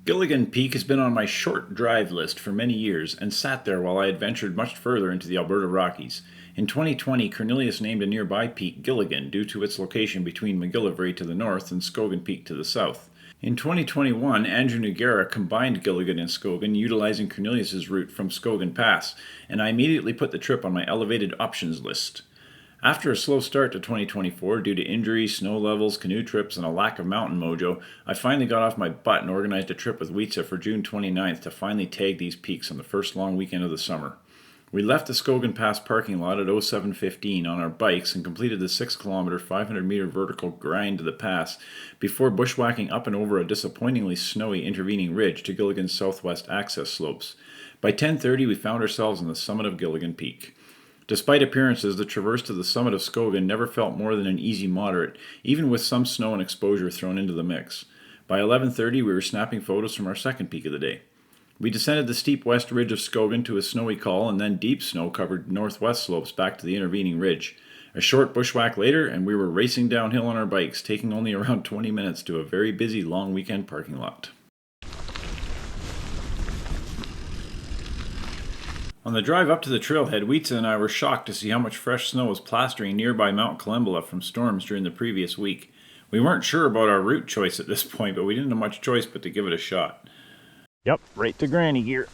Gilligan Peak has been on my short drive list for many years and sat there while I adventured much further into the Alberta Rockies. In 2020, Cornelius named a nearby peak Gilligan due to its location between McGillivray to the north and Skogan Peak to the south. In 2021, Andrew Noguera combined Gilligan and Skogan, utilizing Cornelius's route from Skogan Pass, and I immediately put the trip on my elevated options list. After a slow start to 2024 due to injuries, snow levels, canoe trips, and a lack of mountain mojo, I finally got off my butt and organized a trip with Wietse for June 29th to finally tag these peaks on the first long weekend of the summer. We left the Skogan Pass parking lot at 07:15 on our bikes and completed the 6-kilometer, 500-meter vertical grind to the pass before bushwhacking up and over a disappointingly snowy intervening ridge to Gilligan's southwest access slopes. By 10:30, we found ourselves on the summit of Gilligan Peak. Despite appearances, the traverse to the summit of Skogan never felt more than an easy moderate, even with some snow and exposure thrown into the mix. By 11:30, we were snapping photos from our second peak of the day. We descended the steep west ridge of Skogan to a snowy col and then deep snow-covered northwest slopes back to the intervening ridge. A short bushwhack later, and we were racing downhill on our bikes, taking only around 20 minutes to a very busy long weekend parking lot. On the drive up to the trailhead, Wietse and I were shocked to see how much fresh snow was plastering nearby Mount Columba from storms during the previous week. We weren't sure about our route choice at this point, but we didn't have much choice but to give it a shot. Yep, right to granny gear.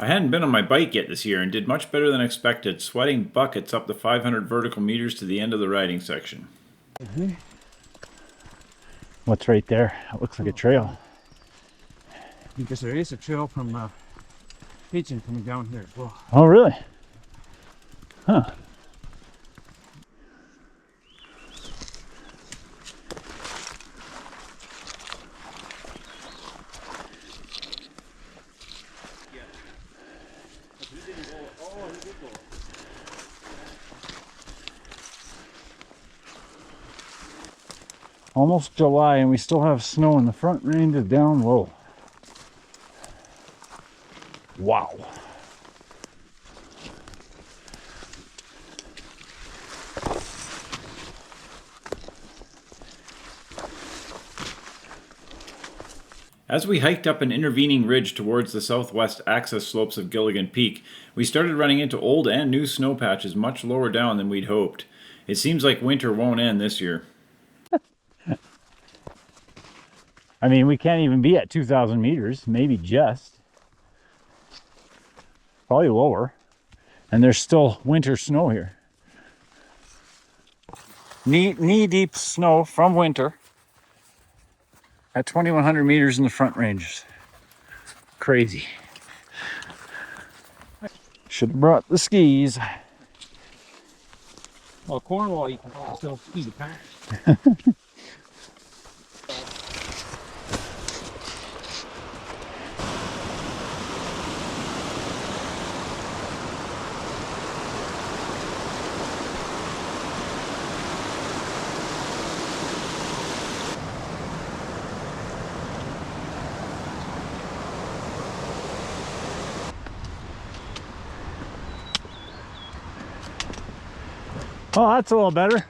I hadn't been on my bike yet this year and did much better than expected, sweating buckets up the 500 vertical meters to the end of the riding section. What's right there? It looks like a trail. Because there is a trail from Pigeon coming down here as well. Oh, really? Huh. Almost July and we still have snow in the front ranges down low. Wow. As we hiked up an intervening ridge towards the southwest access slopes of Gilligan Peak, we started running into old and new snow patches much lower down than we'd hoped. It seems like winter won't end this year. I mean, we can't even be at 2,000 meters, maybe just. Probably lower. And there's still winter snow here. Knee-deep snow from winter at 2,100 meters in the front ranges. Crazy. Should have brought the skis. Well, Cornwall, you can still ski the pack. Oh, that's a little better.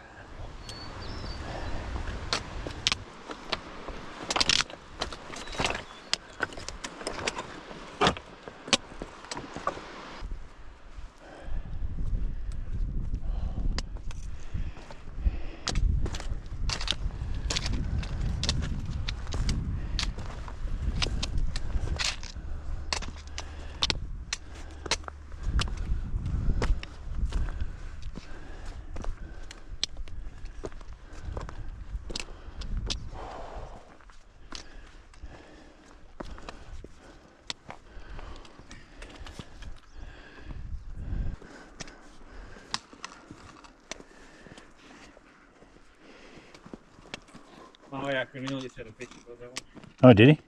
Oh yeah, Cornelius had a picture of that one. Oh, did he?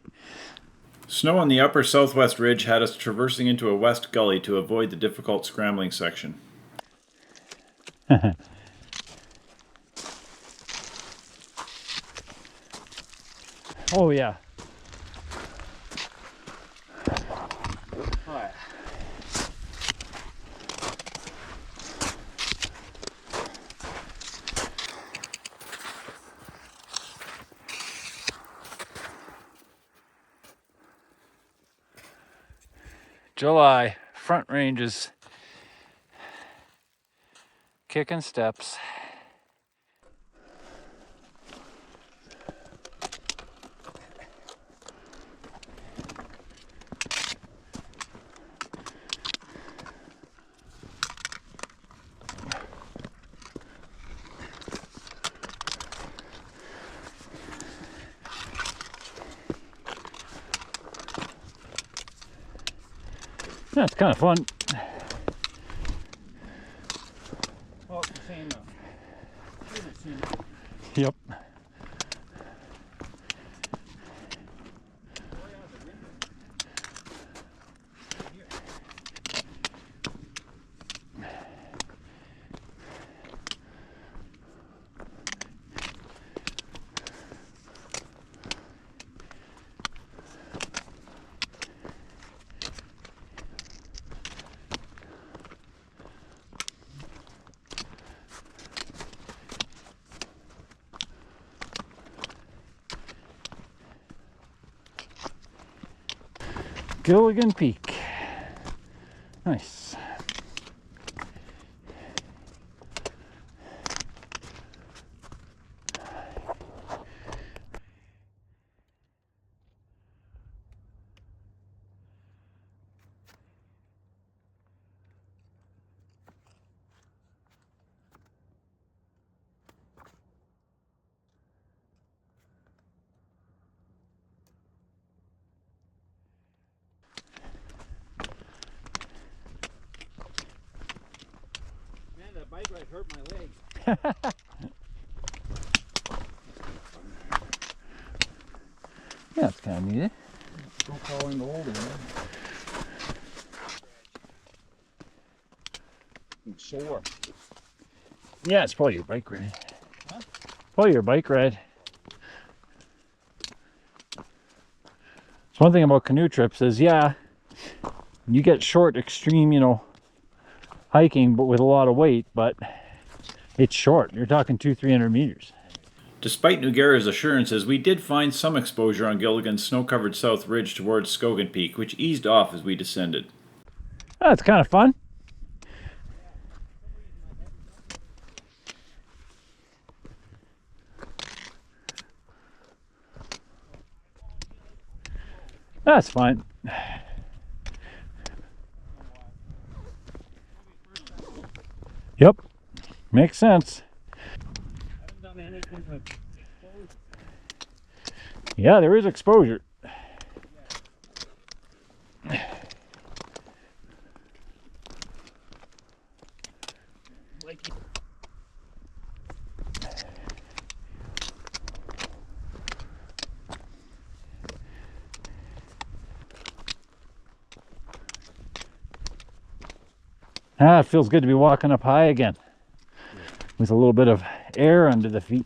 Snow on the upper southwest ridge had us traversing into a west gully to avoid the difficult scrambling section. Oh yeah. July, front ranges, kicking steps. That's kind of fun. Oh, it's the same. Yep. Gilligan Peak. Nice. Man, that bike ride hurt my leg. Yeah, it's kind of neat. Don't fall in the hole there. I'm sore. Yeah, it's probably your bike ride. Huh? Probably your bike ride. So one thing about canoe trips is, yeah, you get short, extreme, hiking, but with a lot of weight, but it's short. You're talking 200-300 meters. Despite Nugera's assurances, we did find some exposure on Gilligan's snow-covered south ridge towards Skogan Peak, which eased off as we descended. That's kind of fun. That's fine. Yep, makes sense. Yeah, there is exposure. Ah, it feels good to be walking up high again with a little bit of air under the feet.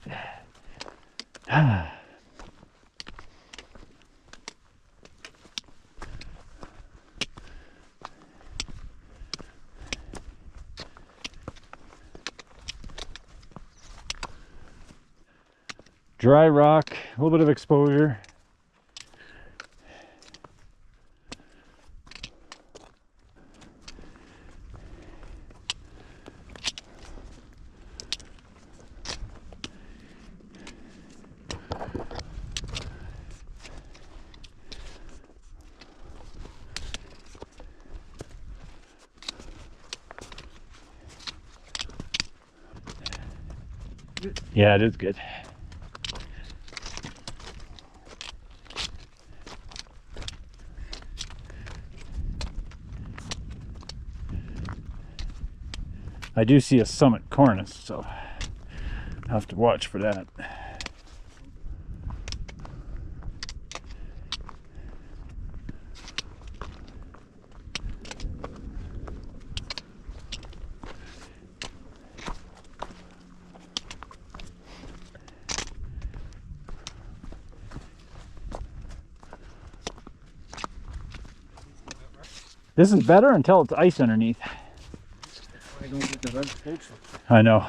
Dry rock, a little bit of exposure. Yeah, it is good. I do see a summit cornice, so I have to watch for that. This is better until it's ice underneath. I don't get the red spokes. I know.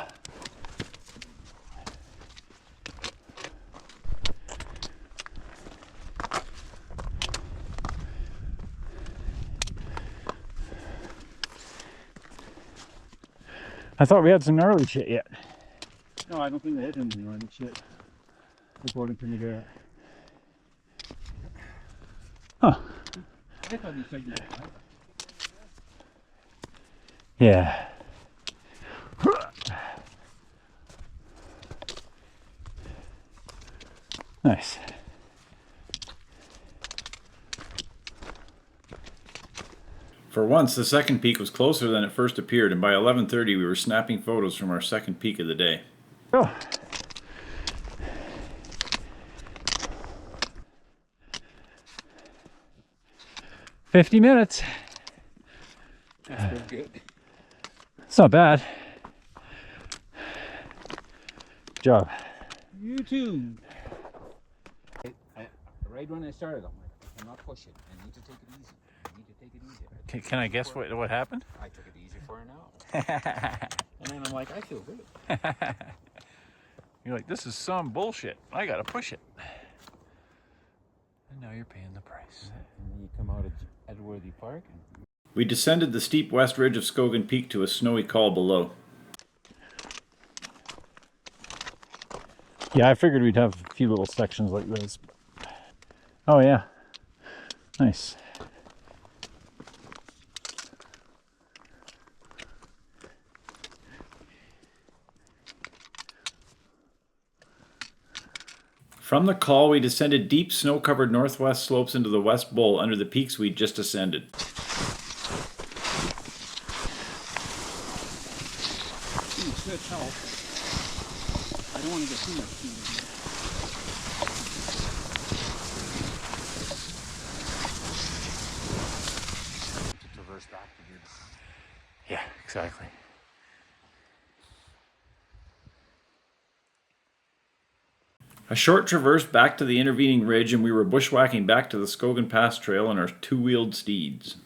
I thought we had some gnarly shit yet. No, I don't think there is anything on this shit. According to me there. Huh. I thought you said you had. Yeah. Nice. For once, the second peak was closer than it first appeared, and by 11:30 we were snapping photos from our second peak of the day. Oh. "50 minutes. That's good. It's not bad. Good job. You too. Right when I started, I'm like, I cannot push it. I need to take it easy. I need to take it easy. Can I guess what happened? I took it easy for an hour. And then I'm like, I feel good. You're like, this is some bullshit. I gotta push it. And now you're paying the price. And then you come out of Edworthy Park. And We descended the steep west ridge of Skogan Peak to a snowy col below. Yeah, I figured we'd have a few little sections like this. Oh yeah. Nice. From the col, we descended deep, snow-covered northwest slopes into the West Bowl under the peaks we'd just ascended. good help. I don't want to get too much steam in here. To traverse back to here. Yeah, exactly. A short traverse back to the intervening ridge, and we were bushwhacking back to the Skogan Pass trail on our two-wheeled steeds.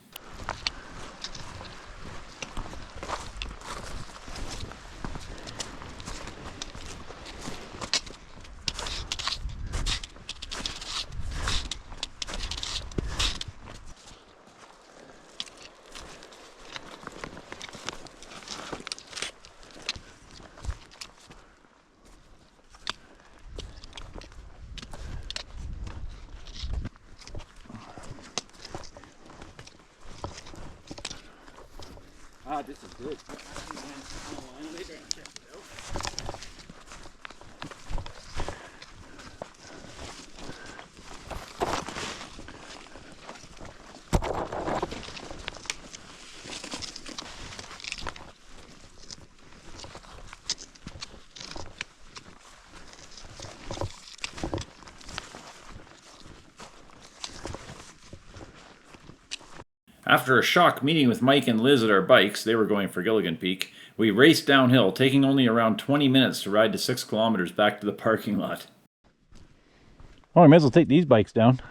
Ah, this is good. After a shock meeting with Mike and Liz at our bikes, they were going for Gilligan Peak, we raced downhill, taking only around 20 minutes to ride the 6 kilometers back to the parking lot. Oh, I might as well take these bikes down.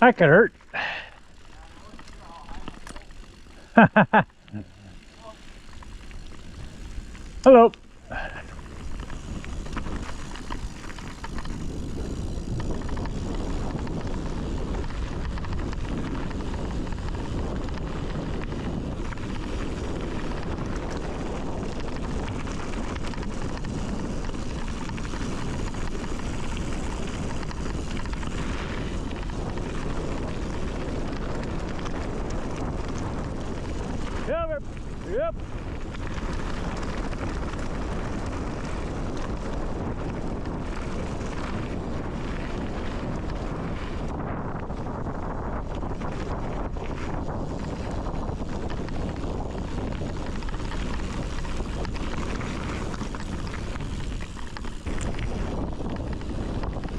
That could hurt. Hello. Over. Yep.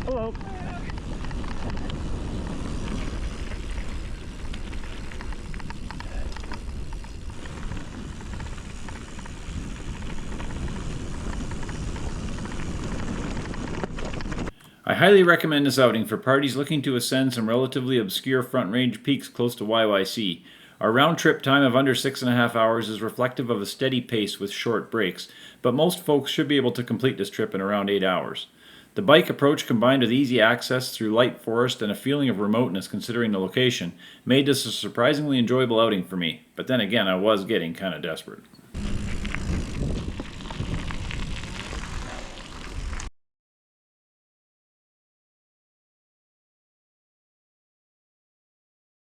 Hello. I highly recommend this outing for parties looking to ascend some relatively obscure Front Range peaks close to YYC. Our round trip time of under 6.5 hours is reflective of a steady pace with short breaks, but most folks should be able to complete this trip in around 8 hours. The bike approach combined with easy access through light forest and a feeling of remoteness considering the location made this a surprisingly enjoyable outing for me, but then again I was getting kind of desperate.